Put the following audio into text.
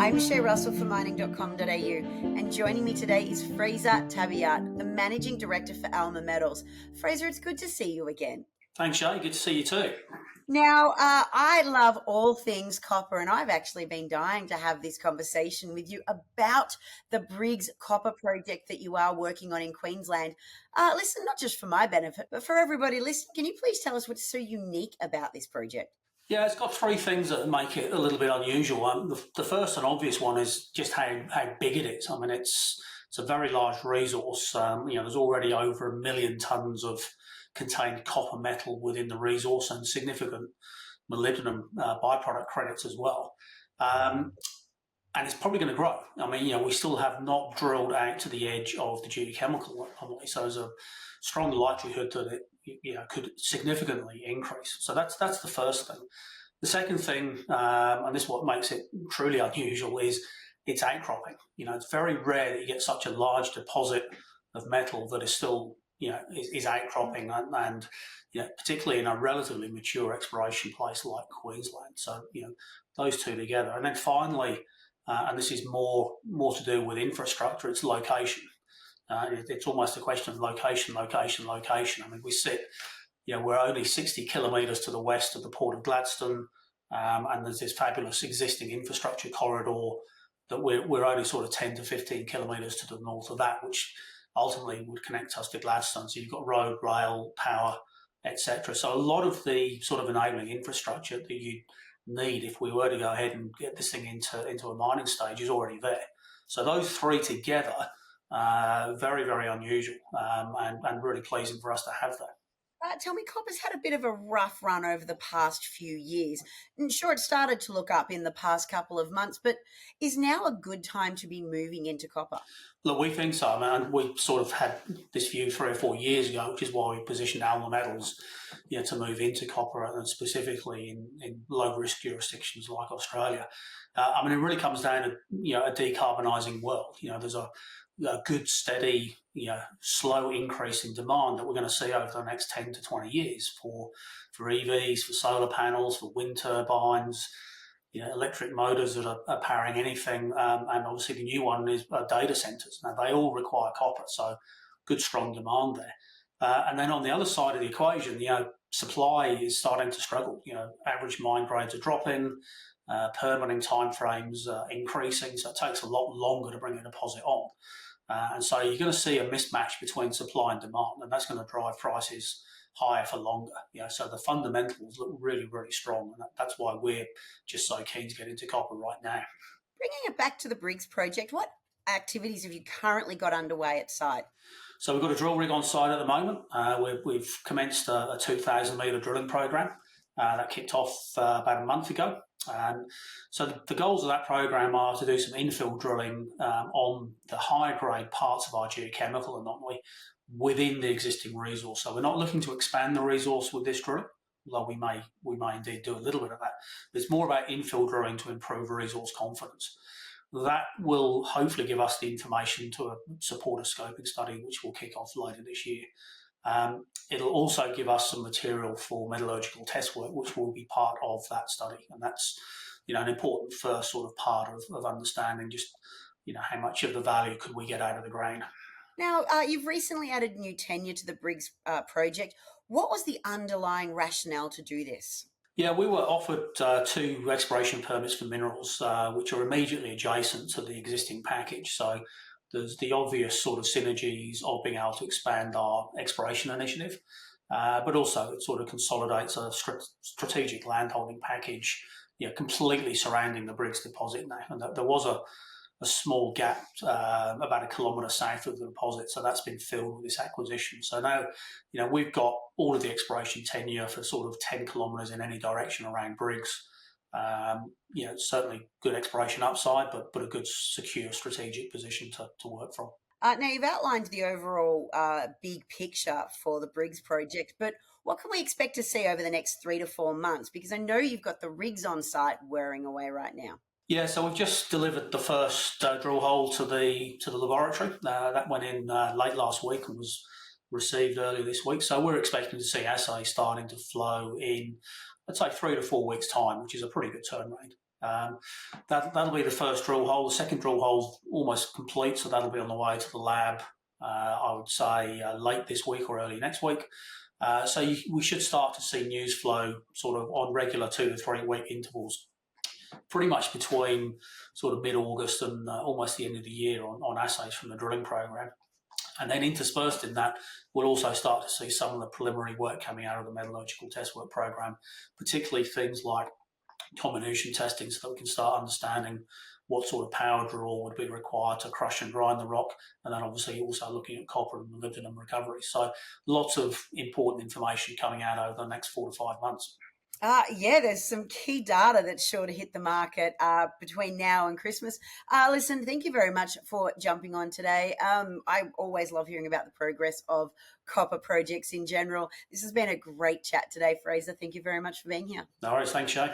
I'm Shay Russell for mining.com.au, and joining me today is Frazer Tabeart, the Managing Director for Alma Metals. Frazer, it's good to see you again. Thanks, Shay. Good to see you too. Now, I love all things copper, and I've actually been dying to have this conversation with you about the Briggs Copper project that you are working on in Queensland. Listen, not just for my benefit, but for everybody listening, can you please tell us what's so unique about this project? Yeah, it's got three things that make it a little bit unusual. The first and obvious one is just how big it is. I mean, it's a very large resource. There's already over 1 million tonnes of contained copper metal within the resource and significant molybdenum byproduct credits as well. And it's probably going to grow. I mean, we still have not drilled out to the edge of the geochemical anomaly, so there's a strong likelihood that it could significantly increase. So that's the first thing. The second thing, and this is what makes it truly unusual, is it's outcropping. It's very rare that you get such a large deposit of metal that is still, is outcropping, and particularly in a relatively mature exploration place like Queensland. So, those two together. And then finally, and this is more to do with infrastructure, it's location. It's almost a question of location. I mean, we sit, we're only 60 kilometres to the west of the Port of Gladstone, and there's this fabulous existing infrastructure corridor that we're only sort of 10 to 15 kilometres to the north of that, which ultimately would connect us to Gladstone. So you've got road, rail, power, etc. So a lot of the sort of enabling infrastructure that you need if we were to go ahead and get this thing into a mining stage is already there. So those three together, very, very unusual, and really pleasing for us to have that. Tell me, copper's had a bit of a rough run over the past few years. And sure, it started to look up in the past couple of months, but is now a good time to be moving into copper? Look, we think so, man. We sort of had this view 3 or 4 years ago, which is why we positioned Alma Metals, to move into copper, and specifically in low-risk jurisdictions like Australia. I mean, it really comes down to, a decarbonising world. There's a good, steady, slow increase in demand that we're going to see over the next 10 to 20 years for EVs, for solar panels, for wind turbines, electric motors that are powering anything, and obviously the new one is data centres. Now, they all require copper, so good, strong demand there. And then on the other side of the equation, supply is starting to struggle. Average mine grades are dropping, permitting timeframes are increasing, so it takes a lot longer to bring a deposit on. And so you're going to see a mismatch between supply and demand, and that's going to drive prices higher for longer. So the fundamentals look really, really strong, and that's why we're just so keen to get into copper right now. Bringing it back to the Briggs project, what activities have you currently got underway at site? So we've got a drill rig on site at the moment. We've commenced a 2,000 metre drilling program that kicked off about a month ago. So the goals of that program are to do some infill drilling on the higher grade parts of our geochemical anomaly within the existing resource. So we're not looking to expand the resource with this drilling, although we may indeed do a little bit of that. But it's more about infill drilling to improve resource confidence. That will hopefully give us the information to support a scoping study, which will kick off later this year. It'll also give us some material for metallurgical test work, which will be part of that study. And that's, an important first sort of part of understanding just, how much of the value could we get out of the ground. Now, you've recently added new tenure to the Briggs project. What was the underlying rationale to do this? Yeah, we were offered 2 exploration permits for minerals, which are immediately adjacent to the existing package. So there's the obvious sort of synergies of being able to expand our exploration initiative, but also it sort of consolidates a strategic landholding package, completely surrounding the Briggs deposit now. And there was a small gap about 1 kilometre south of the deposit, so that's been filled with this acquisition. So now, we've got all of the exploration tenure for sort of 10 kilometres in any direction around Briggs. Certainly good exploration upside, but a good, secure, strategic position to work from. Now, you've outlined the overall big picture for the Briggs project, but what can we expect to see over the next 3 to 4 months? Because I know you've got the rigs on site whirring away right now. Yeah, so we've just delivered the first drill hole to the laboratory. That went in late last week and was received earlier this week. So we're expecting to see assays starting to flow in, let's say, 3 to 4 weeks' time, which is a pretty good turnaround. That'll be the first drill hole. The second drill hole's almost complete, so that'll be on the way to the lab, I would say late this week or early next week. We should start to see news flow sort of on regular 2 to 3 week intervals, pretty much between sort of mid-August and almost the end of the year on assays from the drilling program. And then interspersed in that, we'll also start to see some of the preliminary work coming out of the metallurgical test work program, particularly things like comminution testing, so that we can start understanding what sort of power draw would be required to crush and grind the rock, and then obviously also looking at copper and molybdenum recovery. So lots of important information coming out over the next 4 to 5 months. Yeah, there's some key data that's sure to hit the market between now and Christmas. Listen, thank you very much for jumping on today. I always love hearing about the progress of copper projects in general. This has been a great chat today, Frazer. Thank you very much for being here. No worries. Thanks, Shay.